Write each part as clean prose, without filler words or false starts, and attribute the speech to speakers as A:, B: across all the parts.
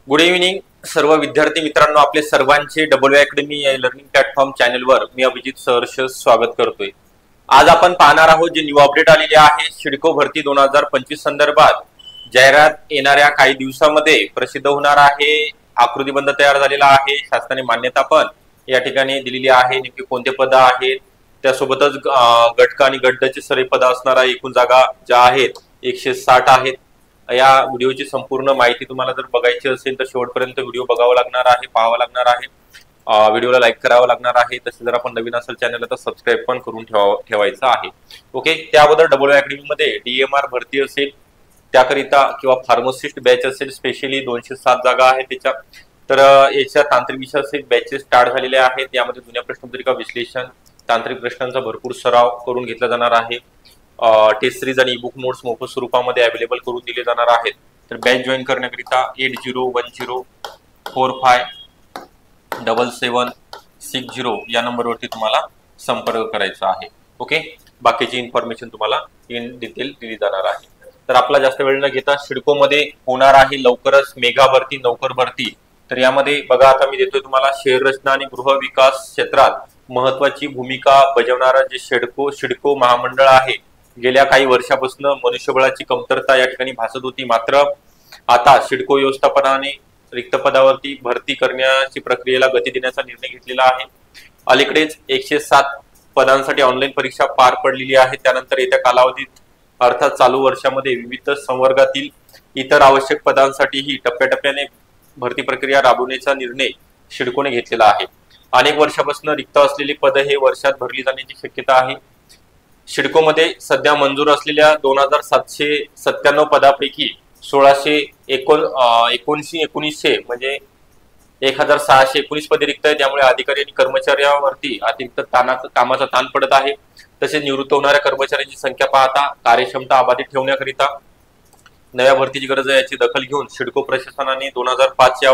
A: Good evening सर्व विद्यार्थी मित्रांनो, आपले सर्वांचे डब्ल्यू अकॅडमी या लर्निंग प्लॅटफॉर्म चॅनलवर मी अभिजित सहर्ष स्वागत करतोय। आज आपण पाहणार आहोत जे न्यू अपडेट आलेले आहे सिडको भरती 2025 संदर्भात जाहिरात येणाऱ्या काही दिवसांमध्ये प्रसिद्ध होणार आहे। आकृतीबंध तयार झालेला आहे, शासनाने मान्यता पण या ठिकाणी दिलेली आहे। नेमके कोणते पद आहेत, त्यासोबतच गट आणि गटचे सर्व पद असणार आहे। एकूण जागा ज्या आहेत 160 आहेत। या व्हिडिओची संपूर्ण माहिती तुम्हाला जर बघायची असेल तर शेवटपर्यंत व्हिडिओ बघावा लागणार आहे, पाहावा लागणार आहे। व्हिडिओला लाईक करावा लागणार आहे। तसे जर आपण नवीन असेल चॅनलला तर सबस्क्राईब पण करून ठेवायचं आहे। ओके, त्याबद्दल डब्ल्यू अकॅडमी मध्ये डीएमआर भरती असेल त्याकरिता किंवा फार्मासिस्ट बॅच असेल, स्पेशली 207 जागा आहेत त्याच्या। तर याच्या तांत्रिक विषय असेल बॅचेस स्टार्ट झालेले आहेत। यामध्ये जुन्या प्रश्नपत्रिका विश्लेषण, तांत्रिक प्रश्नांचा भरपूर सराव करून घेतला जाणार आहे। टेस्ट सिरीज आणि ईबुक नोट्स मोफत स्वरूपामध्ये अवेलेबल करून दिले जाणार आहेत। तर बॅच जॉईन करण्याकरिता 8010457760 या नंबरवरती तुम्हाला संपर्क करायचा आहे। ओके, बाकीची इन्फॉर्मेशन तुम्हाला इन डिटेल दिली जाणार आहे। तर आपला जास्त वेळ न घेता सिडको मध्ये होणार आहे लवकरच मेगा भरती, नौकर भरती। तर यामध्ये बघा, आता मी देतोय तुम्हाला शहर रचना आणि गृह विकास क्षेत्रात महत्वाची भूमिका बजावणारा जे सिडको महामंडळ आहे। गेल्या काही वर्षापासून मनुष्यबळाची कमतरता या ठिकाणी भासत होती, मात्र आता सिडको व्यवस्थापनाने रिक्त पदावरती भरती करण्याची प्रक्रियेला गती देण्याचा निर्णय घेतलेला आहे। अलीकडेच 107 पदांसाठी ऑनलाईन परीक्षा पार पडलेली आहे। त्यानंतर येत्या कालावधीत अर्थात चालू वर्षामध्ये विविध संवर्गातील इतर आवश्यक पदांसाठीही टप्प्याटप्प्याने भरती प्रक्रिया राबवण्याचा निर्णय सिडकोने घेतलेला आहे। अनेक वर्षापासून रिक्त असलेली पद हे वर्षात भरली जाण्याची शक्यता आहे। सिडको मध्ये सध्या मंजूर असलेल्या 2797 पदापैकी 1919 म्हणजे 1619 पदे रिक्त आहेत। त्यामुळे अधिकारी आणि कर्मचाऱ्यांवरती अतिरिक्त कामाचा ताण पडत आहे। तसेच निवृत्त होणाऱ्या कर्मचाऱ्यांची संख्या पाहता कार्यक्षमता अबाधित ठेवण्याकरिता नव्या भरतीची गरज आहे। याची दखल घेऊन सिडको प्रशासनाने 2005च्या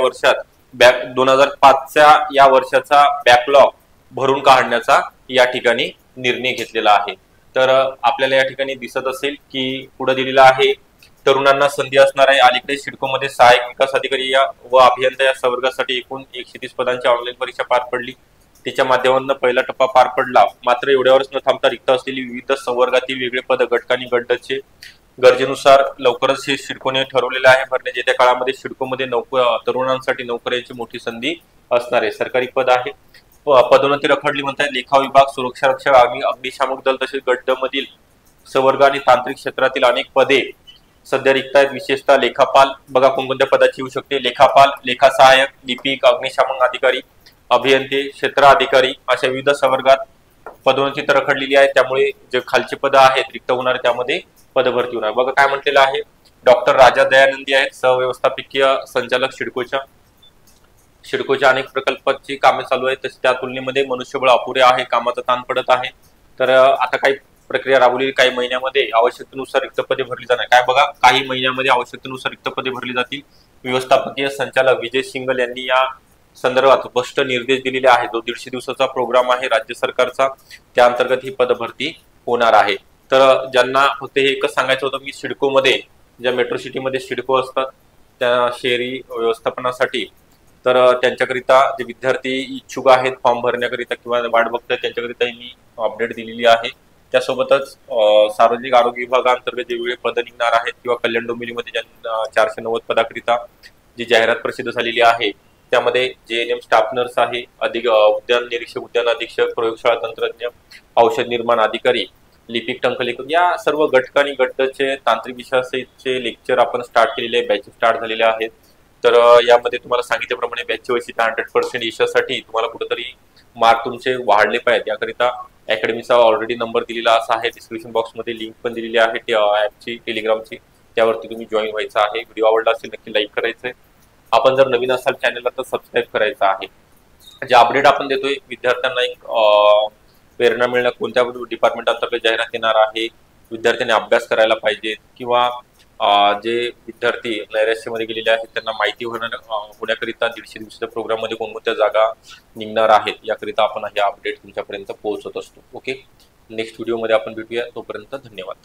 A: या वर्षाचा बॅकलॉग भरून काढण्याचा या ठिकाणी निर्णय घेतलेला आहे। तर आपल्याला या ठिकाणी दिसत असेल की पुढे दिलेला आहे तरुणांना संधी असणार आहे। अलीकडे सिडको मध्ये सहाय्यक विकास अधिकारी व अभियंता या संवर्गासाठी एकूण 130 पदांची ऑनलाईन परीक्षा पार पडली। त्याच्या माध्यमातून पहिला टप्पा पार पडला, मात्र एवढ्यावरच न थांबता रिक्त असलेली विविध संवर्गातील वेगळे पद गट आणि गटचे गरजेनुसार लवकरच हे सिडकोने ठरवलेले आहे भरण्याचे। येत्या काळामध्ये सिडको मध्ये तरुणांसाठी नोकऱ्यांची मोठी संधी असणार आहे। सरकारी पद आहे, पदोन्नती रखडली म्हणतात। लेखा विभाग, सुरक्षा रक्षक, अग्निशामक दल तसेच गट मधील संवर्ग आणि तांत्रिक क्षेत्रातील अनेक पदे सध्या रिक्त आहेत। विशेषतः लेखापाल बघा कोणकोणत्या पदाची येऊ शकते, लेखापाल, लेखा सहाय्यक, लिपिक, अग्निशामक अधिकारी, अभियंते, क्षेत्र अधिकारी अशा विविध संवर्गात पदोन्नती तर रखडलेली आहे। त्यामुळे जे खालची पद आहेत रिक्त होणार त्यामध्ये पदभरती होणार। बघा काय म्हटलेलं आहे, डॉक्टर राजा दयानंदी आहेत सहव्यवस्थापकीय संचालक सिडकोच्या अनेक प्रकल्पाची कामे चालू आहेत। तसेच त्या तुलनेमध्ये मनुष्यबळ अपुरे आहे, कामाचा ताण पडत आहे। तर आता काही प्रक्रिया राबवली, काही महिन्यामध्ये आवश्यकतेनुसार रिक्त पदे भरली जाणार। काय बघा, काही महिन्यामध्ये आवश्यकतेनुसार रिक्त पदे भरली जातील। व्यवस्थापकीय संचालक विजय सिंगल यांनी या संदर्भात स्पष्ट निर्देश दिलेले आहेत। जो 150 दिवसाचा प्रोग्राम आहे राज्य सरकारचा, त्या अंतर्गत ही पदभरती होणार आहे। तर ज्यांना फक्त हे एकच सांगायचं होतं की सिडको मध्ये ज्या मेट्रो सिटी मध्ये सिडको असतात त्या शहरी व्यवस्थापनासाठी, तर त्यांच्याकरिता जे विद्यार्थी इच्छुक आहेत फॉर्म भरण्याकरिता किंवा वाट बघतात त्यांच्याकरिता मी अपडेट दिलेली आहे। त्यासोबतच सार्वजनिक आरोग्य विभागांतर्गत जे वेगळे पद निघणार आहेत किंवा कल्याण डोंबिवलीमध्ये ज्या 490 पदाकरिता जी जाहिरात प्रसिद्ध झालेली आहे त्यामध्ये JNM स्टाफ नर्स आहे, उद्यान निरीक्षक, उद्यान अधीक्षक, प्रयोगशाळा तंत्रज्ञ, औषध निर्माण अधिकारी, लिपिक, टंकलेखक या सर्व गट आणि गटचे तांत्रिक विषयाचे लेक्चर आपण स्टार्ट केलेले, बॅच स्टार्ट झालेले आहेत। तर यामध्ये तुम्हाला सांगितल्याप्रमाणे बॅचची वैशिष्ट्य 100% यशासाठी तुम्हाला कुठेतरी मार्क तुमचे वाढले पाहिजेत। याकरिता अकॅडमीचा ऑलरेडी नंबर दिलेला असा आहे, डिस्क्रिप्शन बॉक्स मध्ये लिंक पण दिलेली आहे ॲपची, टेलिग्रामची, त्यावरती तुम्ही जॉईन व्हायचं आहे। व्हिडिओ आवडला असेल नक्की लाईक करायचंय। आपण जर नवीन असाल चॅनलला तर सबस्क्राईब करायचं आहे। जे अपडेट आपण देतोय विद्यार्थ्यांना एक प्रेरणा मिळणार, कोणत्या डिपार्टमेंट अंतर्गत जाहिरात येणार आहे, विद्यार्थ्यांनी अभ्यास करायला पाहिजे किंवा जे विद्यार्थी नैराश्यामध्ये गेलेले आहेत त्यांना माहिती होण्याकरिता 150 दिवसाच्या प्रोग्राम मध्ये कोणकोणत्या जागा निघणार आहेत याकरिता आपण हे अपडेट तुमच्यापर्यंत पोहोचवत असतो। ओके, नेक्स्ट व्हिडिओ मध्ये आपण भेटूया, तोपर्यंत धन्यवाद।